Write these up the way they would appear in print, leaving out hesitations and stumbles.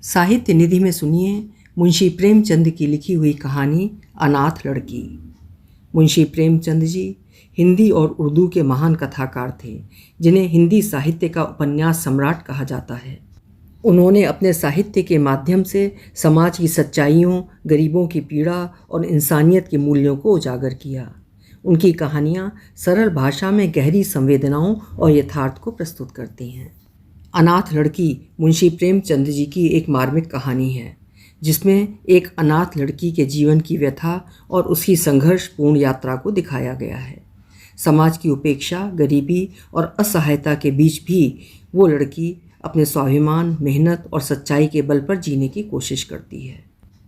साहित्य निधि में सुनिए मुंशी प्रेमचंद की लिखी हुई कहानी अनाथ लड़की। मुंशी प्रेमचंद जी हिंदी और उर्दू के महान कथाकार थे, जिन्हें हिंदी साहित्य का उपन्यास सम्राट कहा जाता है। उन्होंने अपने साहित्य के माध्यम से समाज की सच्चाइयों, गरीबों की पीड़ा और इंसानियत के मूल्यों को उजागर किया। उनकी कहानियाँ सरल भाषा में गहरी संवेदनाओं और यथार्थ को प्रस्तुत करती हैं। अनाथ लड़की मुंशी प्रेमचंद जी की एक मार्मिक कहानी है, जिसमें एक अनाथ लड़की के जीवन की व्यथा और उसकी संघर्षपूर्ण यात्रा को दिखाया गया है। समाज की उपेक्षा, गरीबी और असहायता के बीच भी वो लड़की अपने स्वाभिमान, मेहनत और सच्चाई के बल पर जीने की कोशिश करती है।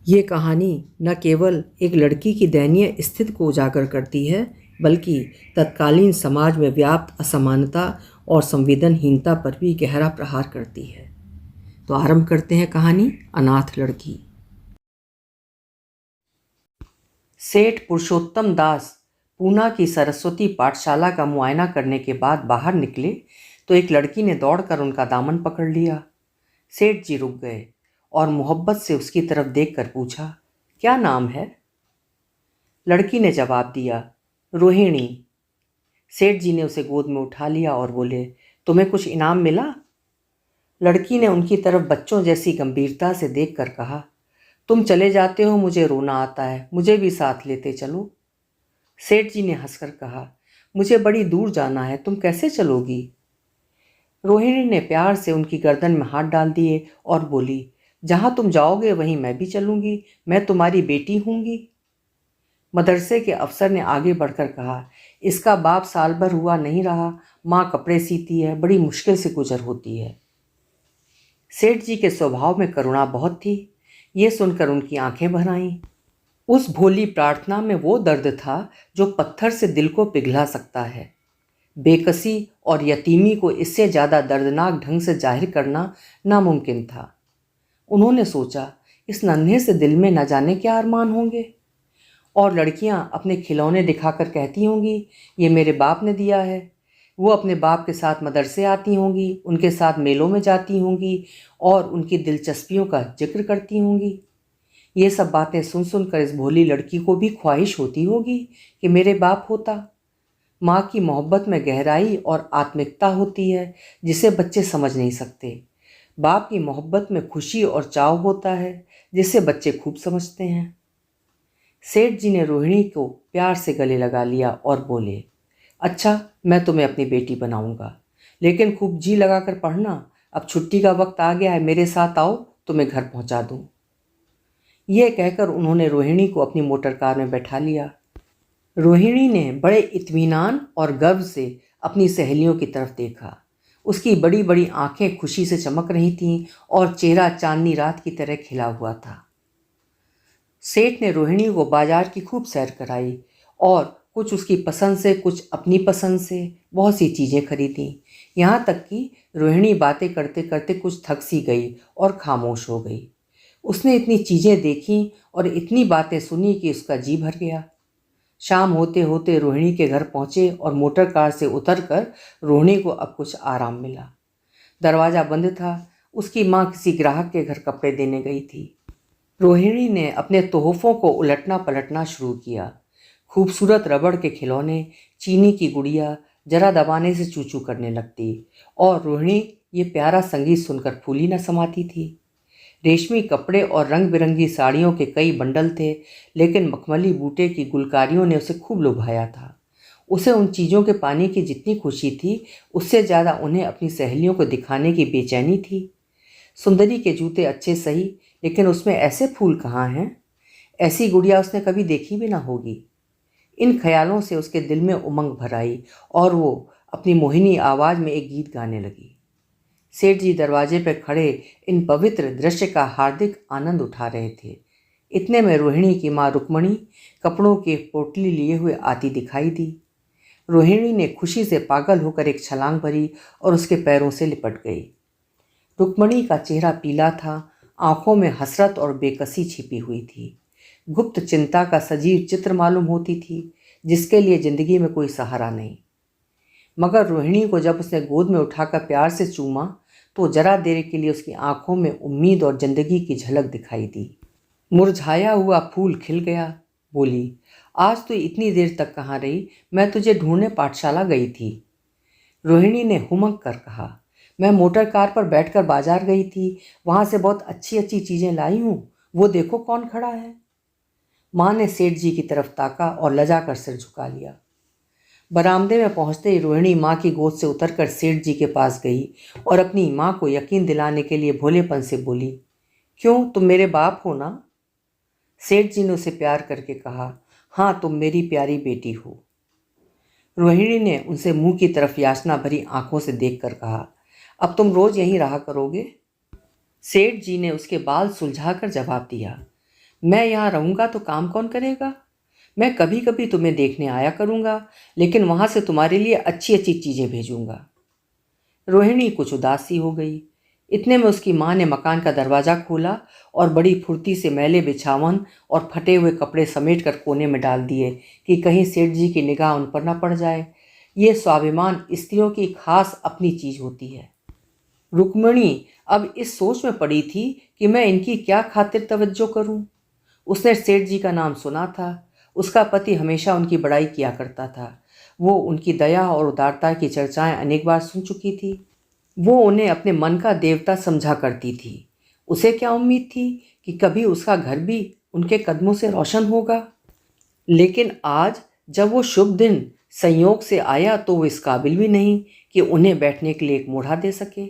ये कहानी न केवल एक लड़की की दयनीय स्थिति को उजागर करती है, बल्कि तत्कालीन समाज में व्याप्त असमानता और संवेदनहीनता पर भी गहरा प्रहार करती है। तो आरंभ करते हैं कहानी अनाथ लड़की। सेठ पुरुषोत्तम दास पूना की सरस्वती पाठशाला का मुआयना करने के बाद बाहर निकले तो एक लड़की ने दौड़कर उनका दामन पकड़ लिया। सेठ जी रुक गए और मोहब्बत से उसकी तरफ देखकर पूछा, क्या नाम है? लड़की ने जवाब दिया, रोहिणी। सेठ जी ने उसे गोद में उठा लिया और बोले, तुम्हें कुछ इनाम मिला? लड़की ने उनकी तरफ बच्चों जैसी गंभीरता से देखकर कहा, तुम चले जाते हो, मुझे रोना आता है, मुझे भी साथ लेते चलो। सेठ जी ने हंसकर कहा, मुझे बड़ी दूर जाना है, तुम कैसे चलोगी? रोहिणी ने प्यार से उनकी गर्दन में हाथ डाल दिए और बोली, जहाँ तुम जाओगे वहीं मैं भी चलूंगी, मैं तुम्हारी बेटी हूँगी। मदरसे के अफसर ने आगे बढ़कर कहा, इसका बाप साल भर हुआ नहीं रहा, माँ कपड़े सीती है, बड़ी मुश्किल से गुजर होती है। सेठ जी के स्वभाव में करुणा बहुत थी। ये सुनकर उनकी आंखें भर आईं। उस भोली प्रार्थना में वो दर्द था जो पत्थर से दिल को पिघला सकता है। बेकसी और यतीमी को इससे ज़्यादा दर्दनाक ढंग से जाहिर करना नामुमकिन था। उन्होंने सोचा, इस नन्हे से दिल में न जाने क्या अरमान होंगे, और लड़कियां अपने खिलौने दिखाकर कहती होंगी, ये मेरे बाप ने दिया है। वो अपने बाप के साथ मदरसे आती होंगी, उनके साथ मेलों में जाती होंगी और उनकी दिलचस्पियों का जिक्र करती होंगी। ये सब बातें सुन सुनकर इस भोली लड़की को भी ख्वाहिश होती होगी कि मेरे बाप होता। माँ की मोहब्बत में गहराई और आत्मिकता होती है जिसे बच्चे समझ नहीं सकते। बाप की मोहब्बत में खुशी और चाव होता है जिसे बच्चे खूब समझते हैं। सेठ जी ने रोहिणी को प्यार से गले लगा लिया और बोले, अच्छा, मैं तुम्हें अपनी बेटी बनाऊंगा, लेकिन खूब जी लगाकर पढ़ना। अब छुट्टी का वक्त आ गया है, मेरे साथ आओ, तुम्हें घर पहुंचा दूं। यह कहकर उन्होंने रोहिणी को अपनी मोटर कार में बैठा लिया। रोहिणी ने बड़े इत्मीनान और गर्व से अपनी सहेलियों की तरफ देखा। उसकी बड़ी बड़ी आंखें खुशी से चमक रही थीं और चेहरा चांदनी रात की तरह खिला हुआ था। सेठ ने रोहिणी को बाजार की खूब सैर कराई और कुछ उसकी पसंद से, कुछ अपनी पसंद से बहुत सी चीज़ें खरीदी। यहाँ तक कि रोहिणी बातें करते करते कुछ थक सी गई और खामोश हो गई। उसने इतनी चीज़ें देखी और इतनी बातें सुनी कि उसका जी भर गया। शाम होते होते रोहिणी के घर पहुँचे और मोटर कार से उतरकर रोहिणी को अब कुछ आराम मिला। दरवाज़ा बंद था। उसकी माँ किसी ग्राहक के घर कपड़े देने गई थी। रोहिणी ने अपने तोहफ़ों को उलटना पलटना शुरू किया। खूबसूरत रबड़ के खिलौने, चीनी की गुड़िया जरा दबाने से चूचू करने लगती और रोहिणी ये प्यारा संगीत सुनकर फूली न समाती थी। रेशमी कपड़े और रंग बिरंगी साड़ियों के कई बंडल थे, लेकिन मखमली बूटे की गुलकारियों ने उसे खूब लुभाया था। उसे उन चीज़ों के पाने की जितनी खुशी थी, उससे ज़्यादा उन्हें अपनी सहेलियों को दिखाने की बेचैनी थी। सुंदरी के जूते अच्छे सही, लेकिन उसमें ऐसे फूल कहाँ हैं? ऐसी गुड़िया उसने कभी देखी भी ना होगी। इन ख्यालों से उसके दिल में उमंग भर आई और वो अपनी मोहिनी आवाज़ में एक गीत गाने लगी। सेठ जी दरवाजे पर खड़े इन पवित्र दृश्य का हार्दिक आनंद उठा रहे थे। इतने में रोहिणी की माँ रुक्मणी कपड़ों की पोटली लिए हुए आती दिखाई दी। रोहिणी ने खुशी से पागल होकर एक छलांग भरी और उसके पैरों से लिपट गई। रुक्मणी का चेहरा पीला था, आंखों में हसरत और बेकसी छिपी हुई थी। गुप्त चिंता का सजीव चित्र मालूम होती थी, जिसके लिए जिंदगी में कोई सहारा नहीं। मगर रोहिणी को जब उसने गोद में उठाकर प्यार से चूमा तो जरा देर के लिए उसकी आंखों में उम्मीद और जिंदगी की झलक दिखाई दी। मुरझाया हुआ फूल खिल गया। बोली, आज तो इतनी देर तक कहाँ रही? मैं तुझे ढूंढने पाठशाला गई थी। रोहिणी ने हुमक कर कहा, मैं मोटर कार पर बैठकर बाजार गई थी, वहां से बहुत अच्छी अच्छी चीजें लाई हूं। वो देखो कौन खड़ा है। माँ ने सेठ जी की तरफ ताका और लजा कर सिर झुका लिया। बरामदे में पहुंचते ही रोहिणी माँ की गोद से उतरकर सेठ जी के पास गई और अपनी माँ को यकीन दिलाने के लिए भोलेपन से बोली, क्यों, तुम मेरे बाप हो ना? सेठ जी ने उसे प्यार करके कहा, हाँ, तुम मेरी प्यारी बेटी हो। रोहिणी ने उनसे मुंह की तरफ याचना भरी आंखों से देखकर कहा, अब तुम रोज यहीं रहा करोगे? सेठ जी ने उसके बाल सुलझाकर जवाब दिया, मैं यहाँ रहूंगा तो काम कौन करेगा? मैं कभी कभी तुम्हें देखने आया करूंगा, लेकिन वहां से तुम्हारे लिए अच्छी अच्छी चीजें भेजूंगा। रोहिणी कुछ उदासी हो गई। इतने में उसकी माँ ने मकान का दरवाज़ा खोला और बड़ी फुर्ती से मैले बिछावन और फटे हुए कपड़े समेट कर कोने में डाल दिए कि कहीं सेठ जी की निगाह उन पर न पड़ जाए। ये स्वाभिमान स्त्रियों की खास अपनी चीज होती है। रुक्मिणी अब इस सोच में पड़ी थी कि मैं इनकी क्या खातिर तवज्जो करूं। उसने सेठ जी का नाम सुना था। उसका पति हमेशा उनकी बड़ाई किया करता था। वो उनकी दया और उदारता की चर्चाएं अनेक बार सुन चुकी थी। वो उन्हें अपने मन का देवता समझा करती थी। उसे क्या उम्मीद थी कि कभी उसका घर भी उनके कदमों से रोशन होगा। लेकिन आज जब वो शुभ दिन संयोग से आया तो वो इस काबिल भी नहीं कि उन्हें बैठने के लिए एक मोढ़ा दे सके।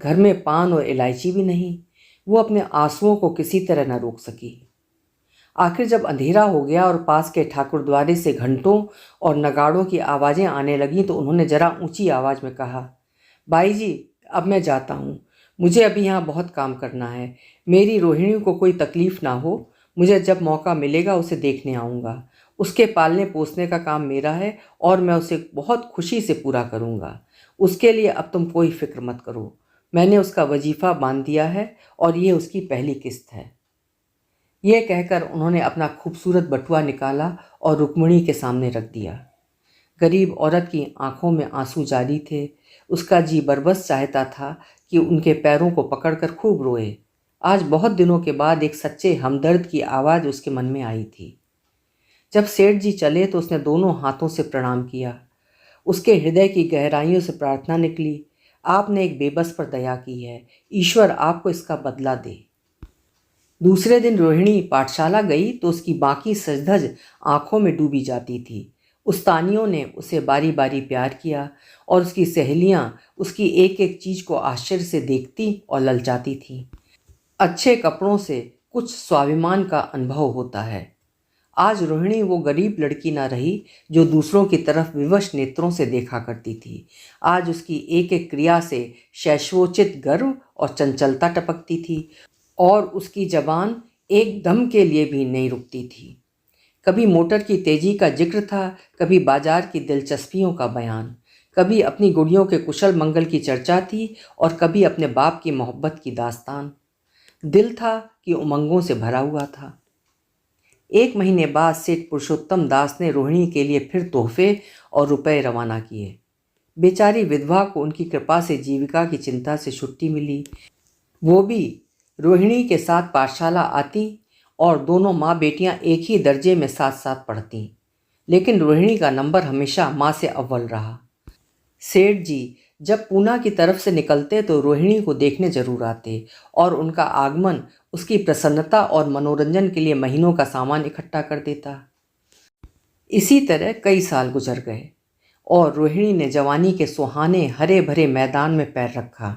घर में पान और इलायची भी नहीं। वो अपने आंसुओं को किसी तरह न रोक सकी। आखिर जब अंधेरा हो गया और पास के ठाकुरद्वारे से घंटों और नगाड़ों की आवाज़ें आने लगीं तो उन्होंने जरा ऊंची आवाज़ में कहा, बाई जी, अब मैं जाता हूँ। मुझे अभी यहाँ बहुत काम करना है। मेरी रोहिणी को कोई तकलीफ़ ना हो। मुझे जब मौका मिलेगा उसे देखने आऊँगा। उसके पालने पोसने का काम मेरा है और मैं उसे बहुत खुशी से पूरा करूँगा। उसके लिए अब तुम कोई फिक्र मत करो। मैंने उसका वजीफ़ा बांध दिया है और ये उसकी पहली किस्त है। यह कहकर उन्होंने अपना खूबसूरत बटुआ निकाला और रुक्मिणी के सामने रख दिया। गरीब औरत की आंखों में आंसू जारी थे। उसका जी बरबस चाहता था कि उनके पैरों को पकड़कर खूब रोए। आज बहुत दिनों के बाद एक सच्चे हमदर्द की आवाज़ उसके मन में आई थी। जब सेठ जी चले तो उसने दोनों हाथों से प्रणाम किया। उसके हृदय की गहराइयों से प्रार्थना निकली, आपने एक बेबस पर दया की है, ईश्वर आपको इसका बदला दे। दूसरे दिन रोहिणी पाठशाला गई तो उसकी बाकी सजधज आंखों में डूबी जाती थी। उस्तानियों ने उसे बारी बारी प्यार किया और उसकी सहेलियां उसकी एक एक चीज को आश्चर्य से देखती और ललचाती थीं। अच्छे कपड़ों से कुछ स्वाभिमान का अनुभव होता है। आज रोहिणी वो गरीब लड़की ना रही जो दूसरों की तरफ विवश नेत्रों से देखा करती थी। आज उसकी एक एक क्रिया से शैशवोचित गर्व और चंचलता टपकती थी और उसकी जबान एक दम के लिए भी नहीं रुकती थी। कभी मोटर की तेजी का जिक्र था, कभी बाजार की दिलचस्पियों का बयान, कभी अपनी गुड़ियों के कुशल मंगल की चर्चा थी और कभी अपने बाप की मोहब्बत की दास्तान। दिल था कि उमंगों से भरा हुआ था। एक महीने बाद सेठ पुरुषोत्तम दास ने रोहिणी के लिए फिर तोहफे और रुपए रवाना किए। बेचारी विधवा को उनकी कृपा से जीविका की चिंता से छुट्टी मिली। वो भी रोहिणी के साथ पाठशाला आती और दोनों माँ बेटियां एक ही दर्जे में साथ साथ पढ़ती। लेकिन रोहिणी का नंबर हमेशा माँ से अव्वल रहा। सेठ जी जब पूना की तरफ से निकलते तो रोहिणी को देखने जरूर आते और उनका आगमन उसकी प्रसन्नता और मनोरंजन के लिए महीनों का सामान इकट्ठा कर देता। इसी तरह कई साल गुजर गए और रोहिणी ने जवानी के सुहाने हरे भरे मैदान में पैर रखा,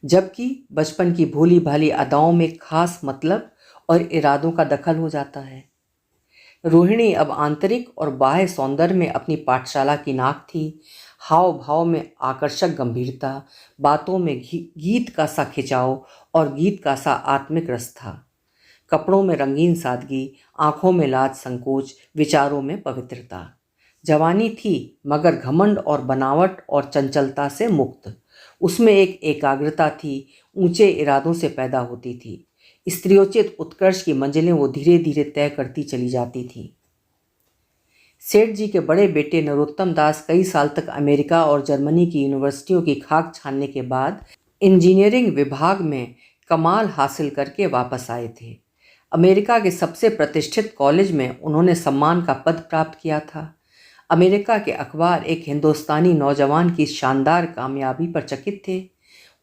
जबकि बचपन की भोली भाली अदाओं में खास मतलब और इरादों का दखल हो जाता है। रोहिणी अब आंतरिक और बाह्य सौंदर्य में अपनी पाठशाला की नाक थी। हाव भाव में आकर्षक गंभीरता, बातों में गीत का सा खिंचाव और गीत का सा आत्मिक रस था। कपड़ों में रंगीन सादगी, आंखों में लाज संकोच, विचारों में पवित्रता। जवानी थी मगर घमंड और बनावट और चंचलता से मुक्त। उसमें एक एकाग्रता थी, ऊंचे इरादों से पैदा होती थी। स्त्रियोचित उत्कर्ष की मंजिलें वो धीरे धीरे तय करती चली जाती थी। सेठ जी के बड़े बेटे नरोत्तम दास कई साल तक अमेरिका और जर्मनी की यूनिवर्सिटियों की खाक छानने के बाद इंजीनियरिंग विभाग में कमाल हासिल करके वापस आए थे। अमेरिका के सबसे प्रतिष्ठित कॉलेज में उन्होंने सम्मान का पद प्राप्त किया था। अमेरिका के अखबार एक हिंदुस्तानी नौजवान की शानदार कामयाबी पर चकित थे।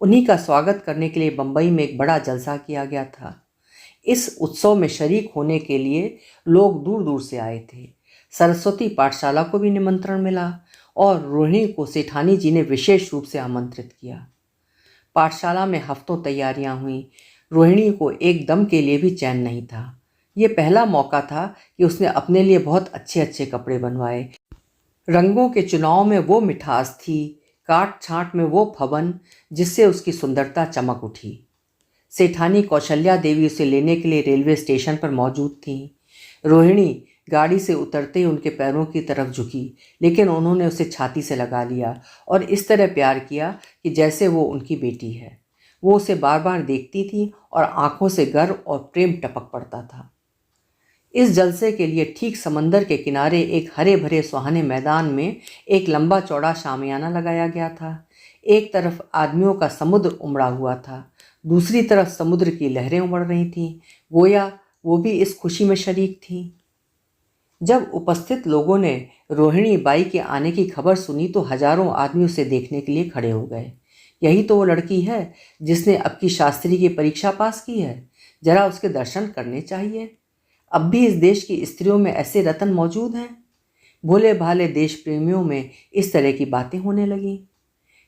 उन्हीं का स्वागत करने के लिए बम्बई में एक बड़ा जलसा किया गया था। इस उत्सव में शरीक होने के लिए लोग दूर दूर से आए थे। सरस्वती पाठशाला को भी निमंत्रण मिला और रोहिणी को सेठानी जी ने विशेष रूप से आमंत्रित किया। पाठशाला में हफ्तों तैयारियां हुईं। रोहिणी को एक दम के लिए भी चैन नहीं था। ये पहला मौका था कि उसने अपने लिए बहुत अच्छे अच्छे कपड़े बनवाए। रंगों के चुनाव में वो मिठास थी, काट छांट में वो फबन जिससे उसकी सुंदरता चमक उठी। सेठानी कौशल्या देवी उसे लेने के लिए रेलवे स्टेशन पर मौजूद थीं। रोहिणी गाड़ी से उतरते ही उनके पैरों की तरफ झुकी, लेकिन उन्होंने उसे छाती से लगा लिया और इस तरह प्यार किया कि जैसे वो उनकी बेटी है। वो उसे बार बार देखती थी और आंखों से गर्व और प्रेम टपक पड़ता था। इस जलसे के लिए ठीक समंदर के किनारे एक हरे भरे सुहाने मैदान में एक लंबा चौड़ा शामियाना लगाया गया था। एक तरफ आदमियों का समुद्र उमड़ा हुआ था, दूसरी तरफ समुद्र की लहरें उमड़ रही थीं, गोया वो भी इस खुशी में शरीक थीं। जब उपस्थित लोगों ने रोहिणी बाई के आने की खबर सुनी तो हजारों आदमी उसे देखने के लिए खड़े हो गए। यही तो वो लड़की है जिसने अब की शास्त्री की परीक्षा पास की है। जरा उसके दर्शन करने चाहिए। अब भी इस देश की स्त्रियों में ऐसे रतन मौजूद हैं। भोले भाले देश प्रेमियों में इस तरह की बातें होने लगीं।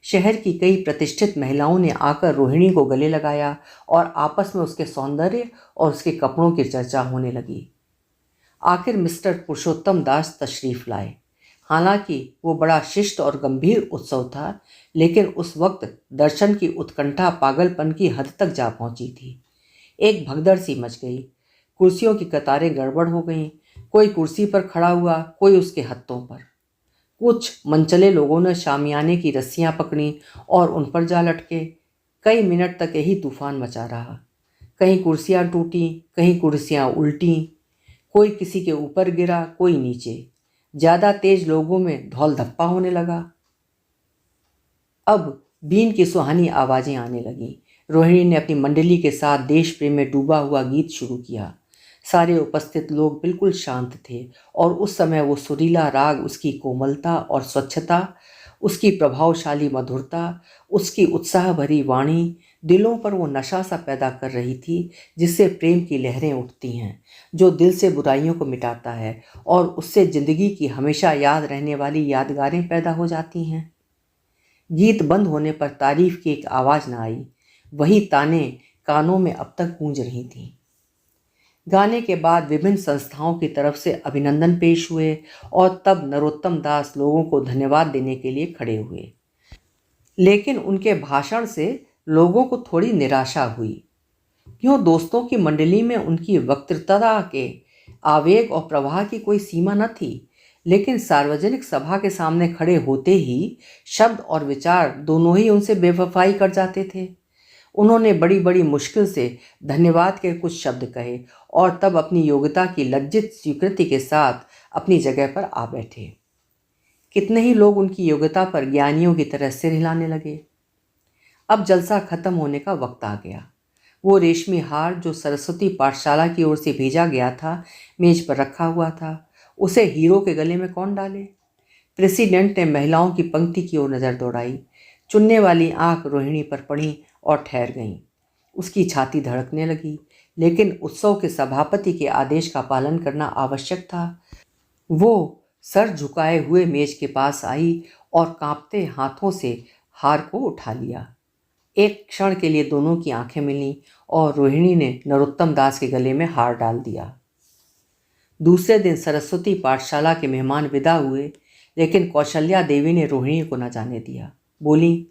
शहर की कई प्रतिष्ठित महिलाओं ने आकर रोहिणी को गले लगाया और आपस में उसके सौंदर्य और उसके कपड़ों की चर्चा होने लगी। आखिर मिस्टर पुरुषोत्तम दास तशरीफ लाए। हालांकि वो बड़ा शिष्ट और गंभीर उत्सव था, लेकिन उस वक्त दर्शन की उत्कंठा पागलपन की हद तक जा पहुंची थी। एक भगदड़ सी मच गई। कुर्सियों की कतारें गड़बड़ हो गईं। कोई कुर्सी पर खड़ा हुआ, कोई उसके हत्थों पर। कुछ मनचले लोगों ने शामियाने की रस्सियां पकड़ी और उन पर जा लटके। कई मिनट तक यही तूफान मचा रहा। कहीं कुर्सियां टूटी, कहीं कुर्सियां उल्टी, कोई किसी के ऊपर गिरा, कोई नीचे। ज्यादा तेज लोगों में धौल धप्पा होने लगा। अब बीन की सुहानी आवाजें आने लगीं। रोहिणी ने अपनी मंडली के साथ देश प्रेम में डूबा हुआ गीत शुरू किया। सारे उपस्थित लोग बिल्कुल शांत थे और उस समय वो सुरीला राग, उसकी कोमलता और स्वच्छता, उसकी प्रभावशाली मधुरता, उसकी उत्साह भरी वाणी, दिलों पर वो नशा सा पैदा कर रही थी जिससे प्रेम की लहरें उठती हैं, जो दिल से बुराइयों को मिटाता है और उससे जिंदगी की हमेशा याद रहने वाली यादगारें पैदा हो जाती हैं। गीत बंद होने पर तारीफ की एक आवाज़ न आई। वही ताने कानों में अब तक गूंज रही थीं। गाने के बाद विभिन्न संस्थाओं की तरफ से अभिनंदन पेश हुए और तब नरोत्तम दास लोगों को धन्यवाद देने के लिए खड़े हुए। लेकिन उनके भाषण से लोगों को थोड़ी निराशा हुई। क्यों दोस्तों की मंडली में उनकी वक्तृता के आवेग और प्रवाह की कोई सीमा न थी, लेकिन सार्वजनिक सभा के सामने खड़े होते ही शब्द और विचार दोनों ही उनसे बेवफाई कर जाते थे। उन्होंने बड़ी बड़ी मुश्किल से धन्यवाद के कुछ शब्द कहे और तब अपनी योग्यता की लज्जित स्वीकृति के साथ अपनी जगह पर आ बैठे। कितने ही लोग उनकी योग्यता पर ज्ञानियों की तरह सिर हिलाने लगे। अब जलसा खत्म होने का वक्त आ गया। वो रेशमी हार जो सरस्वती पाठशाला की ओर से भेजा गया था, मेज पर रखा हुआ था। उसे हीरो के गले में कौन डाले? प्रेसिडेंट ने महिलाओं की पंक्ति की ओर नजर दौड़ाई। चुनने वाली आंख रोहिणी पर पड़ी और ठहर गईं। उसकी छाती धड़कने लगी, लेकिन उत्सव के सभापति के आदेश का पालन करना आवश्यक था। वो सर झुकाए हुए मेज के पास आई और कांपते हाथों से हार को उठा लिया। एक क्षण के लिए दोनों की आंखें मिलीं और रोहिणी ने नरोत्तम दास के गले में हार डाल दिया। दूसरे दिन सरस्वती पाठशाला के मेहमान विदा हुए, लेकिन कौशल्या देवी ने रोहिणी को न जाने दिया। बोली,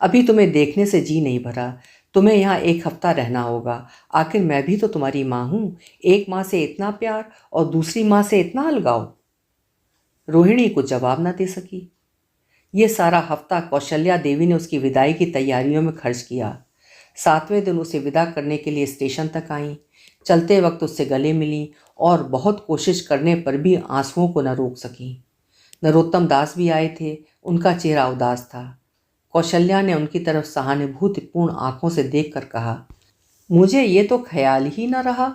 अभी तुम्हें देखने से जी नहीं भरा। तुम्हें यहाँ एक हफ्ता रहना होगा। आखिर मैं भी तो तुम्हारी माँ हूँ। एक माँ से इतना प्यार और दूसरी माँ से इतना अलगाव। रोहिणी कुछ जवाब न दे सकी। ये सारा हफ्ता कौशल्या देवी ने उसकी विदाई की तैयारियों में खर्च किया। 7वें दिन उसे विदा करने के लिए स्टेशन तक आईं। चलते वक्त उससे गले मिली और बहुत कोशिश करने पर भी आंसुओं को न रोक सकी। नरोत्तम दास भी आए थे। उनका चेहरा उदास था। कौशल्या ने उनकी तरफ सहानुभूतिपूर्ण आंखों से देखकर कहा, मुझे ये तो ख्याल ही न रहा।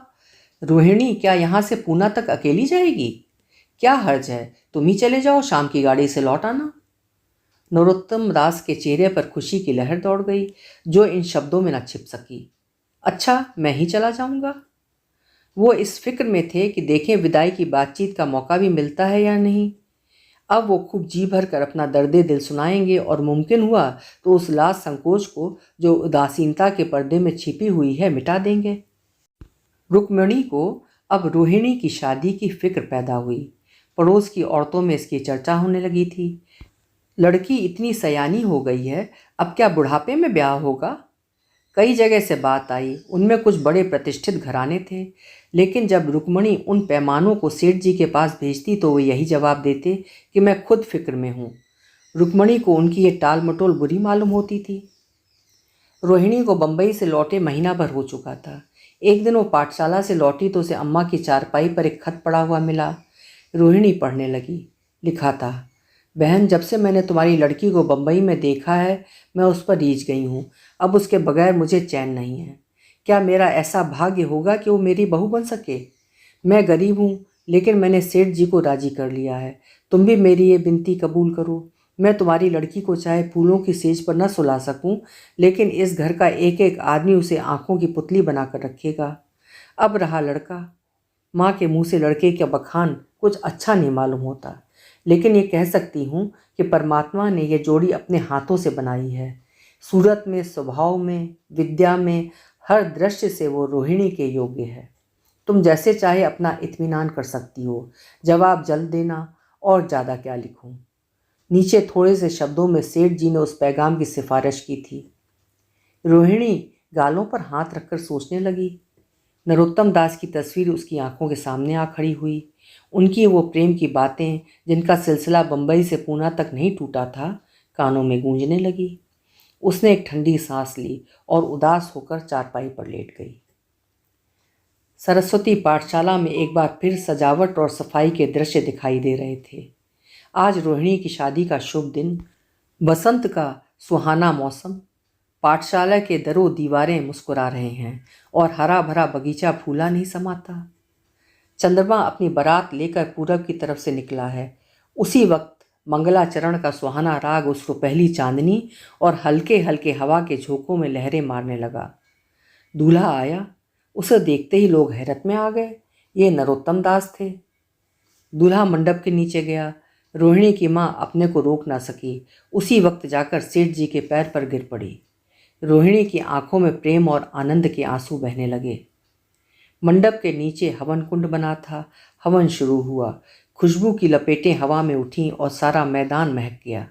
रोहिणी क्या यहाँ से पूना तक अकेली जाएगी? क्या हर्ज है, तुम ही चले जाओ, शाम की गाड़ी से लौट आना। नरोत्तम दास के चेहरे पर खुशी की लहर दौड़ गई, जो इन शब्दों में न छिप सकी। अच्छा, मैं ही चला जाऊंगा। वो इस फिक्र में थे कि देखें विदाई की बातचीत का मौका भी मिलता है या नहीं। अब वो खूब जी भर कर अपना दर्द दिल सुनाएंगे और मुमकिन हुआ तो उस लाज संकोच को जो उदासीनता के पर्दे में छिपी हुई है मिटा देंगे। रुक्मिणी को अब रोहिणी की शादी की फिक्र पैदा हुई। पड़ोस की औरतों में इसकी चर्चा होने लगी थी। लड़की इतनी सयानी हो गई है, अब क्या बुढ़ापे में ब्याह होगा? कई जगह से बात आई, उनमें कुछ बड़े प्रतिष्ठित घराने थे, लेकिन जब रुक्मिणी उन पैमानों को सेठ जी के पास भेजती तो वो यही जवाब देते कि मैं खुद फिक्र में हूँ। रुक्मिणी को उनकी ये टाल मटोल बुरी मालूम होती थी। रोहिणी को बम्बई से लौटे महीना भर हो चुका था। एक दिन वो पाठशाला से लौटी तो उसे अम्मा की चारपाई पर एक खत पड़ा हुआ मिला। रोहिणी पढ़ने लगी। लिखा था, बहन, जब से मैंने तुम्हारी लड़की को बम्बई में देखा है मैं उस पर रीझ गई हूँ। अब उसके बगैर मुझे चैन नहीं है। क्या मेरा ऐसा भाग्य होगा कि वो मेरी बहू बन सके? मैं गरीब हूँ, लेकिन मैंने सेठ जी को राजी कर लिया है। तुम भी मेरी ये विनती कबूल करो। मैं तुम्हारी लड़की को चाहे फूलों की सेज पर न सुला सकूं, लेकिन इस घर का एक एक आदमी उसे आंखों की पुतली बनाकर रखेगा। अब रहा लड़का, माँ के मुंह से लड़के का बखान कुछ अच्छा नहीं मालूम होता, लेकिन ये कह सकती हूँ कि परमात्मा ने यह जोड़ी अपने हाथों से बनाई है। सूरत में, स्वभाव में, विद्या में, हर दृश्य से वो रोहिणी के योग्य है। तुम जैसे चाहे अपना इत्मीनान कर सकती हो। जवाब जल्द देना, और ज़्यादा क्या लिखूं। नीचे थोड़े से शब्दों में सेठ जी ने उस पैगाम की सिफारिश की थी। रोहिणी गालों पर हाथ रखकर सोचने लगी। नरोत्तम दास की तस्वीर उसकी आंखों के सामने आ खड़ी हुई। उनकी वो प्रेम की बातें, जिनका सिलसिला बम्बई से पूना तक नहीं टूटा था, कानों में गूंजने लगी। उसने एक ठंडी सांस ली और उदास होकर चारपाई पर लेट गई। सरस्वती पाठशाला में एक बार फिर सजावट और सफाई के दृश्य दिखाई दे रहे थे। आज रोहिणी की शादी का शुभ दिन, बसंत का सुहाना मौसम। पाठशाला के दरों दीवारें मुस्कुरा रहे हैं और हरा भरा बगीचा फूला नहीं समाता। चंद्रमा अपनी बारात लेकर पूरब की तरफ से निकला है। उसी वक्त मंगलाचरण का सुहाना राग उसको पहली चांदनी और हल्के हल्के हवा के झोंकों में लहरें मारने लगा। दूल्हा आया। उसे देखते ही लोग हैरत में आ गए। ये नरोत्तम दास थे। दूल्हा मंडप के नीचे गया। रोहिणी की माँ अपने को रोक ना सकी। उसी वक्त जाकर सेठ जी के पैर पर गिर पड़ी। रोहिणी की आंखों में प्रेम और आनंद के आंसू बहने लगे। मंडप के नीचे हवन कुंड बना था। हवन शुरू हुआ। खुशबू की लपेटें हवा में उठीं और सारा मैदान महक गया।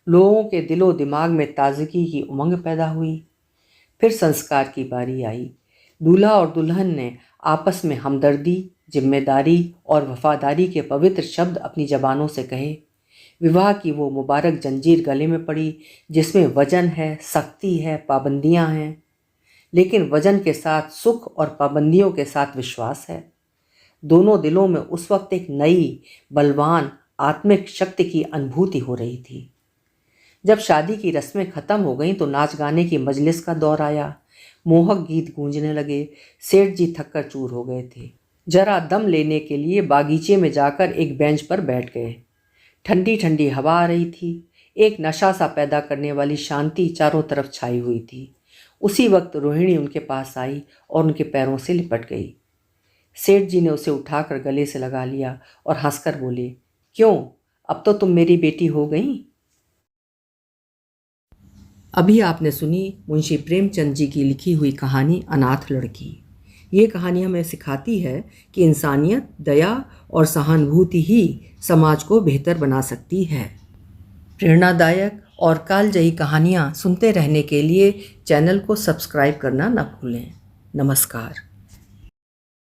लोगों के दिलो दिमाग में ताजगी की उमंग पैदा हुई। फिर संस्कार की बारी आई। दूल्हा और दुल्हन ने आपस में हमदर्दी, जिम्मेदारी और वफादारी के पवित्र शब्द अपनी जबानों से कहे। विवाह की वो मुबारक जंजीर गले में पड़ी, जिसमें वजन है, सख्ती है, पाबंदियां हैं, लेकिन वजन के साथ सुख और पाबंदियों के साथ विश्वास है। दोनों दिलों में उस वक्त एक नई, बलवान आत्मिक शक्ति की अनुभूति हो रही थी। जब शादी की रस्में खत्म हो गईं तो नाच गाने की मजलिस का दौर आया। मोहक गीत गूंजने लगे। सेठ जी थक कर चूर हो गए थे। जरा दम लेने के लिए बागीचे में जाकर एक बेंच पर बैठ गए। ठंडी ठंडी हवा आ रही थी। एक नशा सा पैदा करने वाली शांति चारों तरफ छाई हुई थी। उसी वक्त रोहिणी उनके पास आई और उनके पैरों से लिपट गई। सेठ जी ने उसे उठाकर गले से लगा लिया और हंसकर बोले, क्यों, अब तो तुम मेरी बेटी हो गई। अभी आपने सुनी मुंशी प्रेमचंद जी की लिखी हुई कहानी अनाथ लड़की। ये कहानी हमें सिखाती है कि इंसानियत, दया और सहानुभूति ही समाज को बेहतर बना सकती है। प्रेरणादायक और कालजयी कहानियाँ सुनते रहने के लिए चैनल को सब्सक्राइब करना न भूलें। नमस्कार।